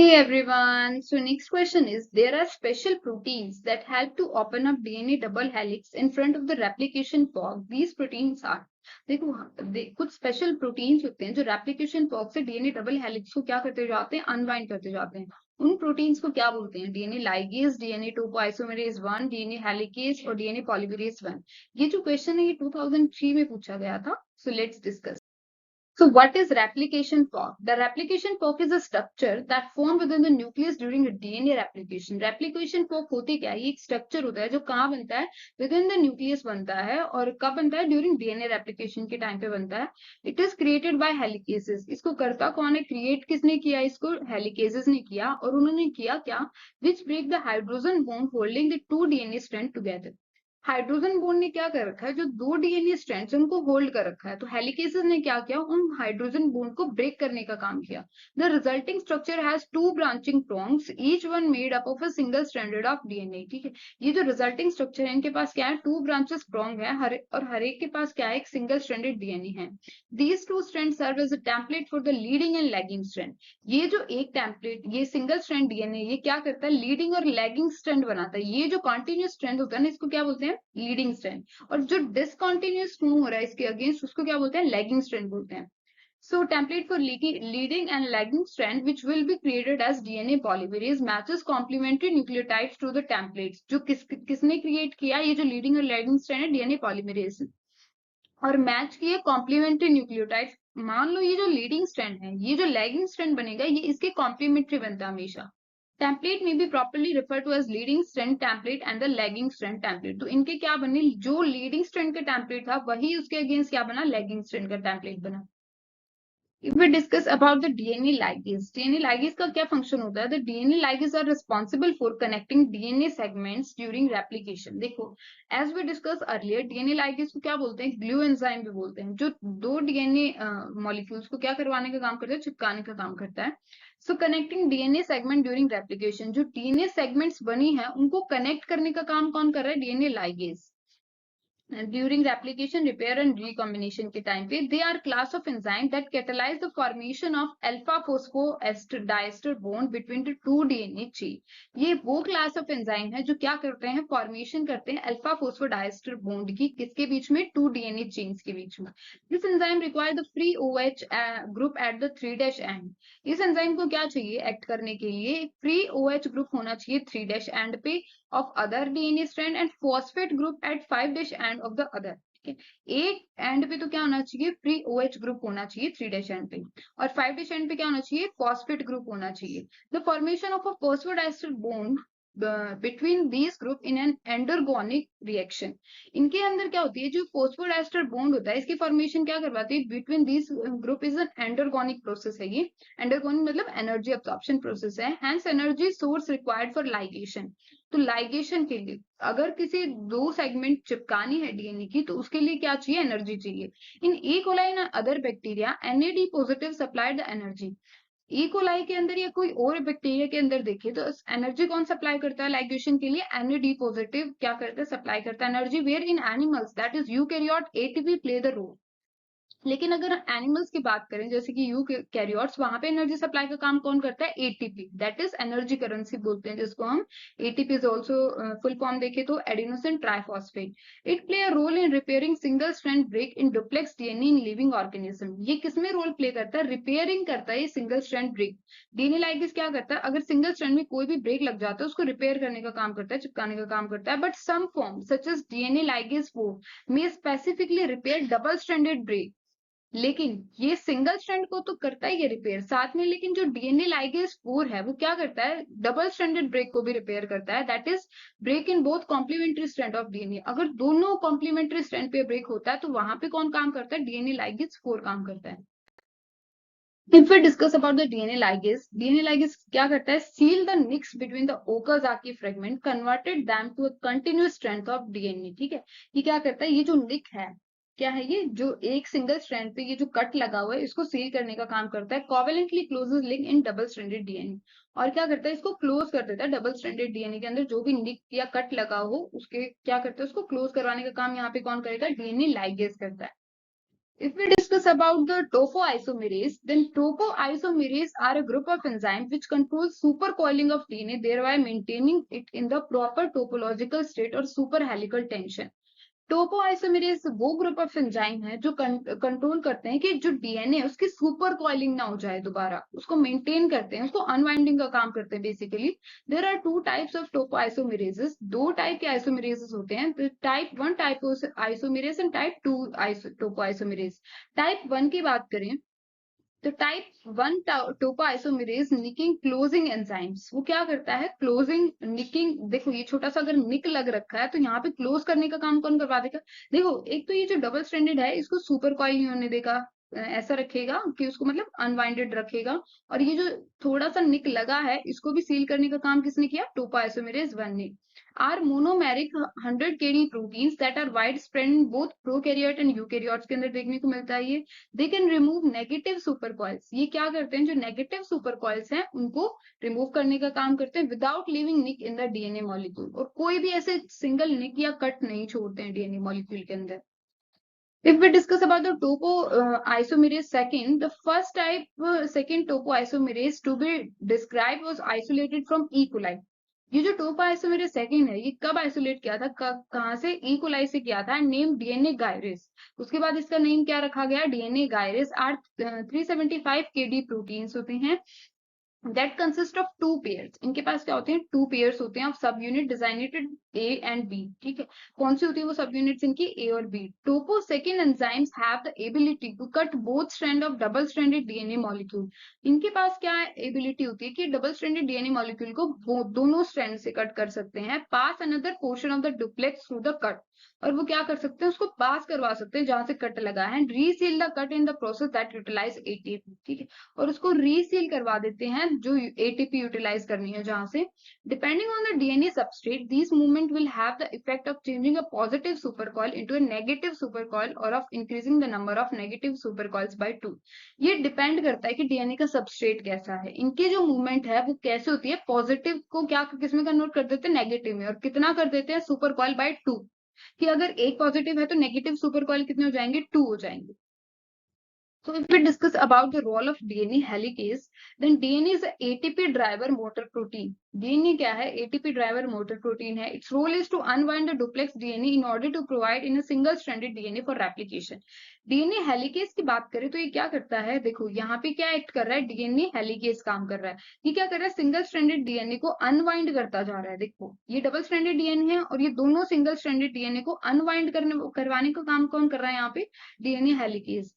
Hey everyone. So next question is, there are special proteins that help to open up DNA double helix in front of the replication fork. These proteins are, देखो कुछ special proteins होते हैं जो replication fork से DNA double helix को क्या करते जाते हैं, अनवाइंड करते जाते हैं। उन प्रोटीन्स को क्या बोलते हैं? DNA ligase, DNA topoisomerase 1, DNA helicase और डीएनए पॉलीमरेज 1। ये जो क्वेश्चन है ये 2003 में पूछा गया था। So let's discuss. So what is replication fork? The replication fork is a structure that formed within the nucleus during a DNA replication. Replication fork होती क्या है? ये एक स्ट्रक्चर होता है जो कहाँ बनता है? Within the nucleus बनता है। और कब बनता है? During DNA replication के टाइम पे बनता है। It is created by helicases. इसको करता कौन है? क्रिएट किसने किया इसको? हेलिकेजेस ने किया। और उन्होंने किया क्या? Which break the hydrogen bond holding the two DNA strands together. Hydrogen bond ने क्या कर रखा है? जो दो डीएनए स्ट्रैंड्स उनको होल्ड कर रखा है। तो हेलिकेसेस ने क्या किया? उन हाइड्रोजन बॉन्ड को ब्रेक करने का काम किया। The resulting structure has two branching prongs, each one made up of a single stranded of DNA. ठीक है, ये जो रिजल्टिंग स्ट्रक्चर है इनके पास क्या है? टू ब्रांचेस प्रोंग है, हर एक के पास क्या है? एक सिंगल स्ट्रैंडेड डीएनए है। These two strand serve as a template for the leading and lagging strand. ये जो एक टेम्पलेट, ये सिंगल स्ट्रैंड डीएनए, ये क्या करता है? लीडिंग और लैगिंग स्ट्रैंड बनाता है। ये जो कॉन्टिन्यूस स्ट्रैंड होता है ना, इसको क्या बोलते हैं? Leading strand. और जो डिसकंटिन्यूअस मूव हो रहा है इसके अगेंस्ट, उसको क्या बोलते हैं? लैगिंग स्ट्रैंड बोलते हैं। So template for leading and lagging strand which will be created as DNA polymerase matches complementary nucleotides to the templates। जो किसने क्रिएट किया? ये जो लीडिंग और लैगिंग स्ट्रैंड है डीएनए पॉलीमरेज, और मैच किए कॉम्प्लीमेंट्री न्यूक्लियोटाइड्स। मान लो ये जो लीडिंग स्ट्रैंड है, ये जो लैगिंग स्ट्रैंड बनेगा, ये इसके कॉम्प्लीमेंट्री बनता है हमेशा। टेम्पलेट में भी properly refer to as leading strand template and the lagging strand template. तो इनके क्या बने? जो लीडिंग स्ट्रैंड का टेम्पलेट था वही उसके अगेंस्ट क्या बना? लैगिंग स्ट्रैंड का टेम्पलेट बना। If we discuss about the DNA ligase का क्या फंक्शन होता है? The DNA ligase are responsible for connecting DNA segments during replication। देखो, as we discussed earlier, DNA ligase को क्या बोलते हैं? ग्लू एंजाइम भी बोलते हैं, जो दो DNA मॉलिक्यूल्स को क्या करवाने का काम करता है? चिपकाने का काम करता है। So connecting DNA segment during replication, जो DNA segments बनी है उनको कनेक्ट करने का काम कौन कर रहा है? DNA ligase। During replication, repair and recombination के टाइम पे they are class of enzyme that catalyse the formation of alpha phosphoester diester bond between the two DNA chain. ये वो क्लास ऑफ एंजाइम है जो क्या करते हैं? फॉर्मेशन करते हैं अल्फा फोस्फोडाइस्टर बॉन्ड की, किसके बीच में? टू डीएनए चेन्स के बीच में। This enzyme require the free OH group at ' 3' end. इस एंजाइम को क्या चाहिए एक्ट करने के लिए? फ्री ओएच ग्रुप होना चाहिए 3' एंड पे of other DNA strand and phosphate group at 5' end of the other। ठीक है, एक एंड पे तो क्या होना चाहिए? फ्री OH ग्रुप होना चाहिए 3' एंड पे, और 5' एंड पे क्या होना चाहिए? फॉस्फेट ग्रुप होना चाहिए। The formation of a phosphodiester bond between these group in an endergonic reaction. इनके अंदर क्या होती है? जो फॉस्फोडाइस्टर बॉन्ड होता है इसकी फॉर्मेशन क्या करवाती है? Between these group is an endergonic process है। ये एंडरगोनिक मतलब एनर्जी अब्सॉर्प्शन प्रोसेस है। Hence energy source required for ligation. तो लाइगेशन के लिए अगर किसी दो सेगमेंट चिपकानी है डीएनए की, तो उसके लिए क्या चाहिए? एनर्जी चाहिए। In E coli and other bacteria NAD positive supply the energy. E coli के अंदर या कोई और बैक्टीरिया के अंदर देखे तो एनर्जी कौन सप्लाई करता है लाइगेशन के लिए? एनएडी पॉजिटिव क्या करता है? सप्लाई करता है energy. Where in animals that is eukaryote ATP play the role. लेकिन अगर एनिमल्स की बात करें जैसे कि यूकैरियोट्स, वहां पे एनर्जी सप्लाई का काम कौन करता है? ATP, that is energy currency बोलते हैं जिसको हम। ATP is also full form देखे तो adenosine triphosphate. It play a role in repairing single strand break in duplex DNA in living organism. ये किसमें रोल प्ले करता है? रिपेयरिंग करता है ये single strand break. DNA ligase क्या करता है? अगर सिंगल स्ट्रैंड में कोई भी ब्रेक लग जाता है उसको रिपेयर करने का काम करता है, चिपकाने का काम करता है। But some form such as DNA ligase 4 में specifically repair double stranded break. लेकिन ये सिंगल स्ट्रैंड को तो करता ही है रिपेयर साथ में, लेकिन जो डीएनए लाइगेज 4 है वो क्या करता है? डबल स्ट्रैंडेड ब्रेक को भी रिपेयर करता है, that is break in both complementary strand of DNA. अगर दोनों कॉम्प्लीमेंट्री स्ट्रैंड पे ब्रेक होता है तो वहां पे कौन काम करता है? डीएनए लाइगेज 4 काम करता है। If we discuss about the DNA ligase क्या करता है? Seal the nicks between the Okazaki fragment, converted them to a continuous strand of DNA। ठीक है, ये क्या करता है? ये जो निक है क्या है? ये जो एक सिंगल स्ट्रैंड पे ये जो कट लगा हुआ है इसको सील करने का काम करता है। Covalently closes link in double stranded DNA, और क्या करता है? इसको क्लोज कर देता है डबल स्ट्रैंडेड डीएनए के अंदर जो भी निक या कट लगा हो उसके क्या करता है? उसको क्लोज करवाने का काम यहाँ पे कौन करेगा? डीएनए लाइगेज करता है। If we discuss about the topoisomerase, then topoisomerase are a group of enzymes which control supercoiling of DNA, thereby maintaining it in the proper topological state or superhelical tension. Topoisomerase वो group of enzyme है जो control करते हैं कि जो DNA है उसकी super coiling ना हो जाए, दोबारा उसको मेंटेन करते हैं, उसको अनवाइंडिंग का काम करते हैं basically. There are two types of topoisomerases. दो टाइप के आइसोमेरेजेस होते हैं, type one type isomerase and type two topoisomerase. Type one की बात करें तो type one topoisomerase nicking closing enzymes, वो क्या करता है, क्लोजिंग निकिंग. देखो ये छोटा सा अगर निक लग रखा है तो यहाँ पे क्लोज करने का काम कौन करवा देगा. देखो एक तो ये जो डबल स्ट्रैंडेड है इसको सुपर कॉइल नहीं होने देगा, ऐसा रखेगा कि उसको मतलब अनवाइंडेड रखेगा. और ये जो थोड़ा सा निक लगा है इसको भी सील करने का काम किसने किया, टोपोआइसोमेरेज वन ने. Are monomeric 100 kd proteins that are wide spread in both prokaryote and eukaryotes के अंदर देखने को मिलता है ये. They can remove negative supercoils. ये क्या करते हैं, जो नेगेटिव सुपरकॉइल्स हैं उनको रिमूव करने का काम करते हैं without living nick in the DNA molecule. और कोई भी ऐसे सिंगल निक या कट नहीं छोड़ते हैं डीएनए मॉलिक्यूल के अंदर. If we discuss about the topoisomerase second, the first type, second topoisomerase to be described was isolated from E. coli. ये जो टोपोआइसोमेरेज सेकंड है ये कब आइसोलेट किया था, कहाँ से, ई कोलाई से किया था, नेम डीएनए गायरिस. उसके बाद इसका नेम क्या रखा गया, डीएनए गायरिस. आर 375 kd प्रोटीन्स होते हैं that consist of two pairs. इनके पास क्या होते हैं, टू पेयर्स होते हैं of subunit designated A and B. ठीक है, कौन सी होती है वो सब यूनिट्स इनकी, ए और B. Topo second enzymes have the ability to cut both strand of double stranded DNA molecule. इनके पास क्या एबिलिटी होती है कि डबल स्ट्रैंडेड डीएनए मॉलिक्यूल को वो दोनों स्ट्रैंड से कट कर सकते हैं. Pass another portion of the duplex through the cut. और वो क्या कर सकते हैं, उसको पास करवा सकते हैं जहां से कट लगा है. Reseal the cut in the process that utilize ATP. ठीक है, और उसको रीसील करवा देते हैं जो एटीपी यूटिलाइज करनी है जहां से. Depending on the DNA substrate this movement will have the effect of changing a positive supercoil into a negative supercoil और of increasing the number of negative supercoils by 2. ये डिपेंड करता है कि DNA का सबस्ट्रेट कैसा है. इनकी जो मूवमेंट है वो कैसे होती है, पॉजिटिव को क्या किसमें कन्वर्ट कर देते हैं, नेगेटिव में. और कितना कर देते हैं, सुपरकॉइल बाय 2. कि अगर एक पॉजिटिव है तो नेगेटिव सुपरकॉइल कितने हो जाएंगे, 2 हो जाएंगे. So if we discuss about the role of DNA helicase, then DNA is a ATP driver motor protein. DNA क्या है, ATP driver motor protein है. Its role is to unwind the duplex DNA in order to provide in a single stranded DNA for replication. DNA helicase की बात करें तो ये क्या करता है, देखो यहाँ पे क्या एक्ट कर रहा है, DNA helicase काम कर रहा है. ये क्या कर रहा है, सिंगल स्ट्रैंडेड डीएनए को अनवाइंड करता जा रहा है. देखो ये डबल स्ट्रैंडेड डीएनए है और ये दोनों सिंगल स्ट्रैंडेड डीएनए को अनवाइंड करवाने का काम कौन कर रहा है यहाँ पे, DNA helicase.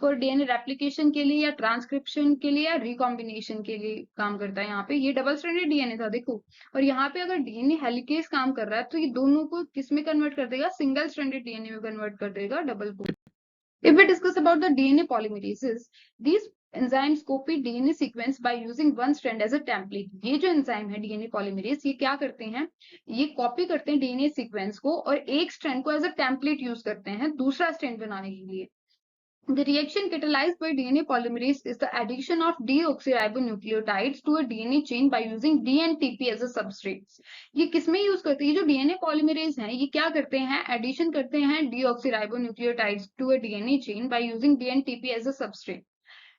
For DNA replication के लिए या ट्रांसक्रिप्शन के लिए या रिकॉम्बिनेशन के लिए काम करता है. यहाँ पे ये डबल स्ट्रैंडेड डीएनए था देखो, और यहाँ पे अगर डीएनए हेलिकेज काम कर रहा है तो ये दोनों को किस में कन्वर्ट कर देगा, सिंगल स्ट्रैंडेड डीएनए में कन्वर्ट कर देगा, डबल को. If we discuss about the DNA polymerases, these enzymes copy DNA sequence by using one strand as a template. ये जो एंजाइम है DNA polymerase ये क्या करते हैं, ये कॉपी करते हैं DNA सीक्वेंस को और एक स्ट्रैंड को एज अ टेम्पलेट यूज करते हैं दूसरा स्ट्रैंड बनाने के लिए. The reaction catalyzed by DNA polymerase is the addition of deoxyribonucleotides to a DNA chain by using DNTP as a substrate. ये किसमें यूज करते हैं, ये जो DNA polymerase है ये क्या करते हैं, एडिशन करते हैं deoxyribonucleotides to a DNA chain by using DNTP as a substrate.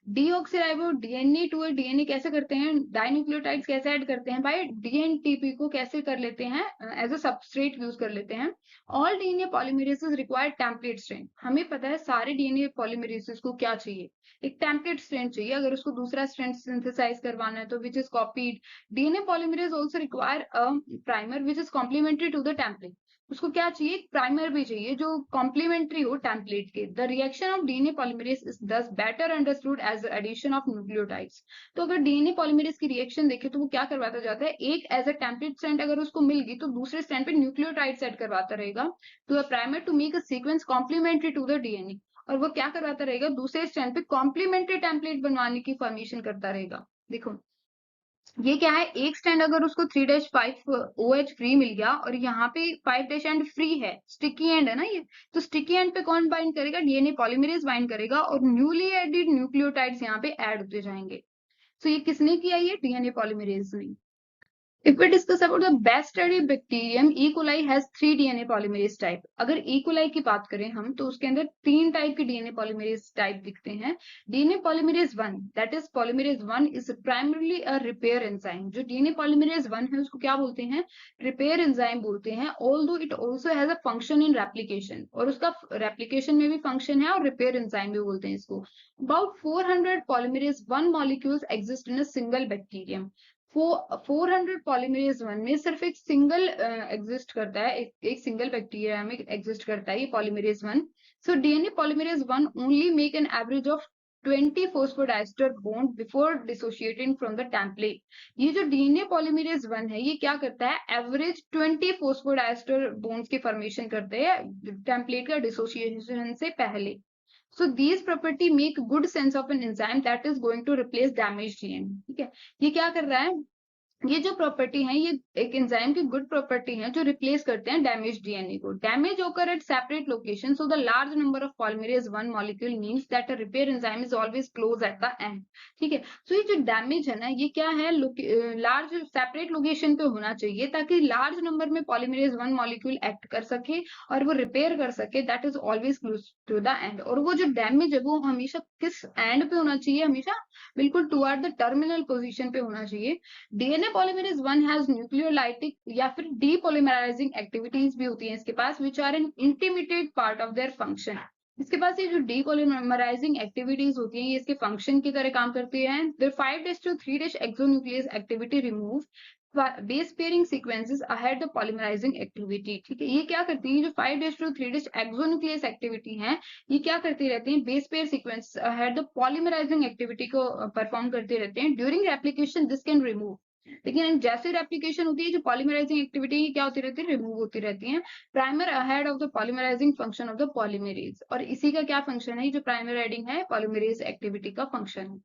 Deoxyribo DNA to DNA कैसे करते हैं, डाइन्यूक्लियोटाइड्स कैसे ऐड करते हैं, बाय डीएनटीपी को कैसे कर लेते हैं, एज अ सबस्ट्रेट यूज कर लेते हैं. All DNA polymerases require template strand. हमें पता है सारे डीएनए पॉलीमरेसेस को क्या चाहिए, एक टेम्पलेट स्ट्रैंड चाहिए अगर उसको दूसरा स्ट्रैंड सिंथेसाइज करवाना है तो, which is copied. DNA polymerase also require a primer which is complementary to the template. उसको क्या चाहिए, प्राइमर भी चाहिए जो कॉम्प्लीमेंट्री हो टेम्पलेट के. The reaction of DNA polymerase is thus better understood as the addition of nucleotides. तो अगर डीएनए पॉलीमरेज की रिएक्शन देखें तो वो क्या करवाता जाता है, एक एज अ टेम्पलेट स्ट्रैंड अगर उसको मिल गई तो दूसरे स्ट्रैंड पे न्यूक्लियोटाइड्स ऐड करवाता रहेगा to a primer to make a sequence complementary to the DNA. और वो क्या करवाता रहेगा, दूसरे स्ट्रैंड पे कॉम्प्लीमेंट्री टेम्पलेट बनवाने की फॉर्मेशन करता रहेगा. देखो ये क्या है, एक स्टैंड अगर उसको 3-5 OH फ्री मिल गया और यहाँ पे 5 एंड फ्री है, स्टिकी एंड है ना ये, तो स्टिकी एंड पे कौन बाइंड करेगा, डीएनए पॉलीमरेज बाइंड करेगा और न्यूली एडिड न्यूक्लियोटाइड्स यहाँ पे ऐड होते जाएंगे. तो ये किसने किया, ये डीएनए पॉलीमरेज ने. If we discuss about the best studied bacterium, E. coli has 3 DNA polymerase type. अगर E. coli की बात करें हम तो उसके अंदर 3 टाइप के DNA polymerase type दिखते हैं. DNA polymerase 1, that is polymerase 1 is primarily a repair enzyme. जो DNA polymerase 1 है उसको क्या बोलते हैं? Repair enzyme बोलते हैं. Although it also has a function in replication, और उसका replication में भी function है और repair enzyme भी बोलते हैं इसको. About 400 polymerase 1 molecules exist in a single bacterium. 400 polymerase 1 में सिर्फ एक सिंगल एग्जिस्ट करता है, एक सिंगल बैक्टीरिया में एग्जिस्ट करता है ये polymerase 1. So DNA polymerase 1 only make an average of 20 phosphodiester bond before dissociating from the template. ये जो डीएनए पॉलीमरेज 1 है ये क्या करता है? एवरेज 20 फॉस्फोडाइस्टर बॉन्ड्स की फॉर्मेशन करते हैं टेम्पलेट का डिसोसिएशन से पहले. So these property make good sense of an enzyme that is going to replace damaged DNA. ठीक है, ये क्या कर रहा है? ये जो प्रॉपर्टी है ये एक एंजाइम की गुड प्रॉपर्टी है जो रिप्लेस करते हैं डैमेज डीएनए को. Damage occur at separate location, so the large number of polymerase 1 molecule means that a repair enzyme is always close at the end. ठीक है, सो ये जो डैमेज है ना ये क्या है? लार्ज सेपरेट लोकेशन पे होना चाहिए ताकि लार्ज नंबर में पॉलीमरेज 1 मॉलिक्यूल एक्ट कर सके और वो रिपेयर कर सके. That is always close to the end. और वो जो डैमेज है वो हमेशा किस एंड पे होना चाहिए? हमेशा बिल्कुल टुवर्ड द टर्मिनल पोजिशन पे होना चाहिए. डीएनए पॉलीमरेज 1 हैज न्यूक्लियोलाइटिक या फिर डीपॉलीमराइजिंग एक्टिविटीज भी होती हैं इसके पास, which are an intermediate part of their function. इसके पास ये जो डीपॉलीमराइजिंग एक्टिविटीज होती हैं ये इसके फंक्शन की तरह काम करती हैं. There 5' to 3' exonuclease activity remove base pairing sequences ahead the polymerizing activity. ठीक है, ये क्या करती है? जो 5' to 3' एक्सोन्यूक्लियस एक्टिविटी है ये क्या करती रहती है? Base pair sequence ahead the polymerizing activity को परफॉर्म करते रहते हैं. During replication this can remove. लेकिन जैसे रेप्लिकेशन होती है जो पॉलीमराइजिंग एक्टिविटी क्या होती रहती है? रिमूव होती रहती है. Primer ahead of the polymerising function of the polymerase. और इसी का क्या फंक्शन है? जो प्राइमर हेडिंग है पॉलीमरेज एक्टिविटी का फंक्शन है.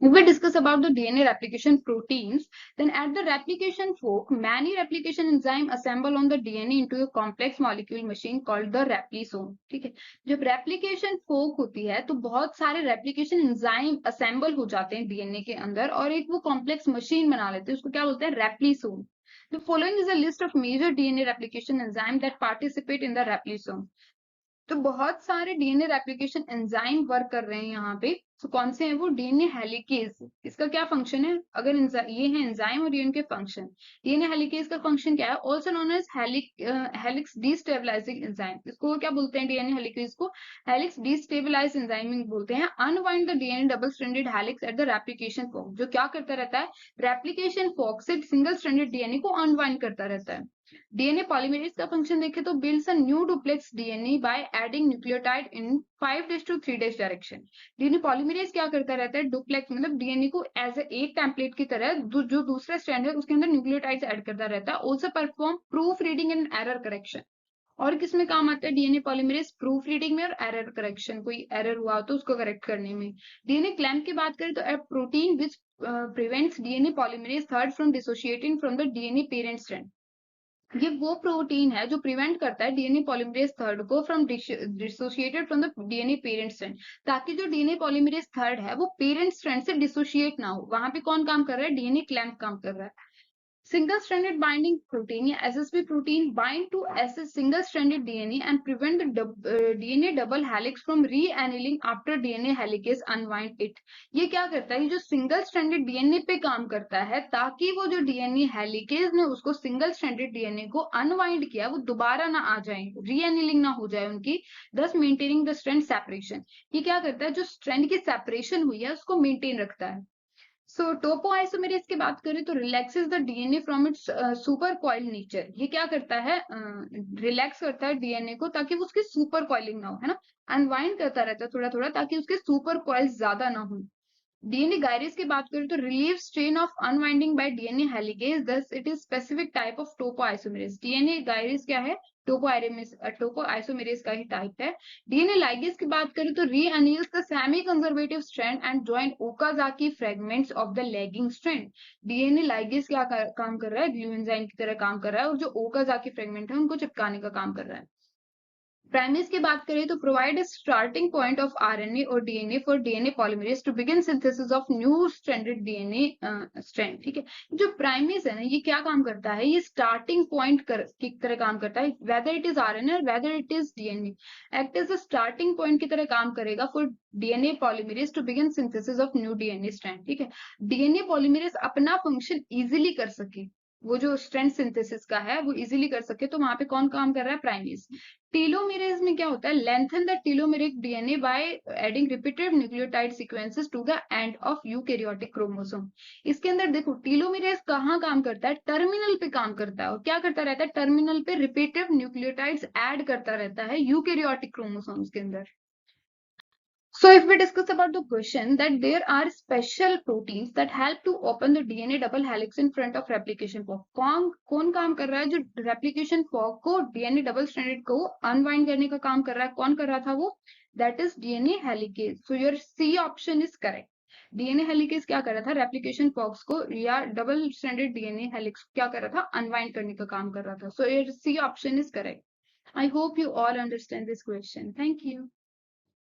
If we discuss about the DNA replication proteins, then at the replication fork, many replication enzymes assemble on the DNA into a complex molecule machine called the replisome. ठीक है, जब replication fork होती है तो बहुत सारे replication enzyme assemble हो जाते हैं DNA के अंदर और एक वो complex machine बना लेते हैं, उसको क्या बोलते हैं? replisome. The following is a list of major DNA replication enzymes that participate in the replisome. तो बहुत सारे डीएनए रेप्लिकेशन एंजाइम वर्क कर रहे हैं यहाँ पे. तो कौन से हैं वो? DNA helicase. इसका क्या फंक्शन है? अगर ये है एंजाइम और ये इनके फंक्शन. डीएनए हेलिकेज का फंक्शन क्या है? Also known as helix destabilizing enzyme. इसको क्या बोलते हैं? डीएनए हेलिकेज को हेलिक्स डिस्टेबलाइज एंजाइम बोलते हैं. Unwind the DNA double stranded helix at the replication fork. जो क्या करता रहता है? रेप्लिकेशन फॉर्क से सिंगल स्ट्रैंडेड डीएनए को अनवाइंड करता रहता है. डीएनए पॉलीमरेज का फंक्शन देखें तो builds a new duplex DNA by adding nucleotide in 5' to 3' direction. DNA polymerase क्या करता रहता है? डुप्लेक्स मतलब डीएनए को एज एक टेम्पलेट की तरह जो दूसरा स्ट्रैंड है उसके अंदर न्यूक्लियोटाइड्स ऐड करता रहता है. Also perform proof reading and error correction. और किसमें काम आता है डीएनए पॉलीमरेज? प्रूफ रीडिंग में और एरर करेक्शन. कोई एरर हुआ तो उसको करेक्ट करने में. डीएनए क्लैम्प की बात करें तो a protein which prevents DNA polymerase third from dissociating from the DNA parent strand. ये वो प्रोटीन है जो प्रिवेंट करता है डीएनए पॉलीमरेज थर्ड को from dissociated from the DNA parent strand. ताकि जो डीएनए पॉलीमरेज थर्ड है वो पेरेंट स्ट्रैंड से डिसोशिएट ना हो. वहां पे कौन काम कर रहा है? डीएनए क्लैम्प काम कर रहा है. Single stranded binding protein या SSB protein bind to single stranded DNA and prevent the DNA double helix from re-annealing after DNA helicase unwind it. ये क्या करता है? ये जो सिंगल स्ट्रैंडेड डीएनए पे काम करता है ताकि वो जो डीएनए हेलिकेज ने उसको सिंगल स्ट्रैंडेड डीएनए को अनवाइंड किया वो दोबारा ना आ जाए, रीएनिलिंग ना हो जाए उनकी, thus maintaining the strand separation. ये क्या करता है? जो स्ट्रैंड की सेपरेशन हुई है उसको मेंटेन रखता है. सो टोपोआइसोमेरेज की बात करें तो relaxes the DNA from its super coil nature. ये क्या करता है? रिलैक्स करता है डीएनए को ताकि वो उसकी सुपर कॉइलिंग ना हो, है ना. अनवाइंड करता रहता है थोड़ा थोड़ा ताकि उसके सुपर कॉइल्स ज्यादा ना हो. डीएनए गायरेज की बात करें तो relieve strain of unwinding by DNA helicase, thus it is specific type of topoisomerase. DNA gyrase क्या है? टोपोआइसोमेरेज का ही टाइप है. डीएनए लाइगेज की बात करें तो reanneals the semi conservative strand and join Okazaki fragments of the lagging strand. DNA ligase क्या काम कर रहा है? ग्लू एंजाइम की तरह काम कर रहा है और जो ओकाजाकी फ्रेगमेंट है उनको चिपकाने का काम कर रहा है. प्राइमेज की बात करें तो provide a starting point of RNA और DNA for DNA polymerase to begin synthesis of new stranded DNA strand. ठीक है, जो प्राइमेज है ना, ये क्या काम करता है, ये स्टार्टिंग पॉइंट की तरह काम करता है, whether it is RNA or whether it is DNA, act as a starting point की तरह काम करेगा for DNA polymerase to begin synthesis of new DNA strand. ठीक है, DNA polymerase अपना फंक्शन इजिली कर सके, वो जो स्ट्रैंड सिंथेसिस का है वो इजीली कर सके, तो वहां पे कौन काम कर रहा है, प्राइमेज. टीलोमेरेज में क्या होता है, lengthen the telomeric DNA by adding repeated nucleotide sequences to the end of eukaryotic chromosome. इसके अंदर देखो टीलोमेरेज कहाँ काम करता है, टर्मिनल पे काम करता है, और क्या करता रहता है, टर्मिनल पे रिपीटेड न्यूक्लियोटाइड्स ऐड करता रहता है यूकैरियोटिक क्रोमोसोम्स के अंदर. So if we discuss about the question that there are special proteins that help to open the DNA double helix in front of replication fork. कौन काम कर रहा है, जो replication fork को DNA double stranded को unwind करने का काम कर रहा है, कौन कर रहा था वो, that is DNA helicase. So your C option is correct. DNA helicase क्या कर रहा था, replication forks को या double stranded DNA helix क्या कर रहा था, unwind करने का काम कर रहा था. So your C option is correct. I hope you all understand this question. Thank you.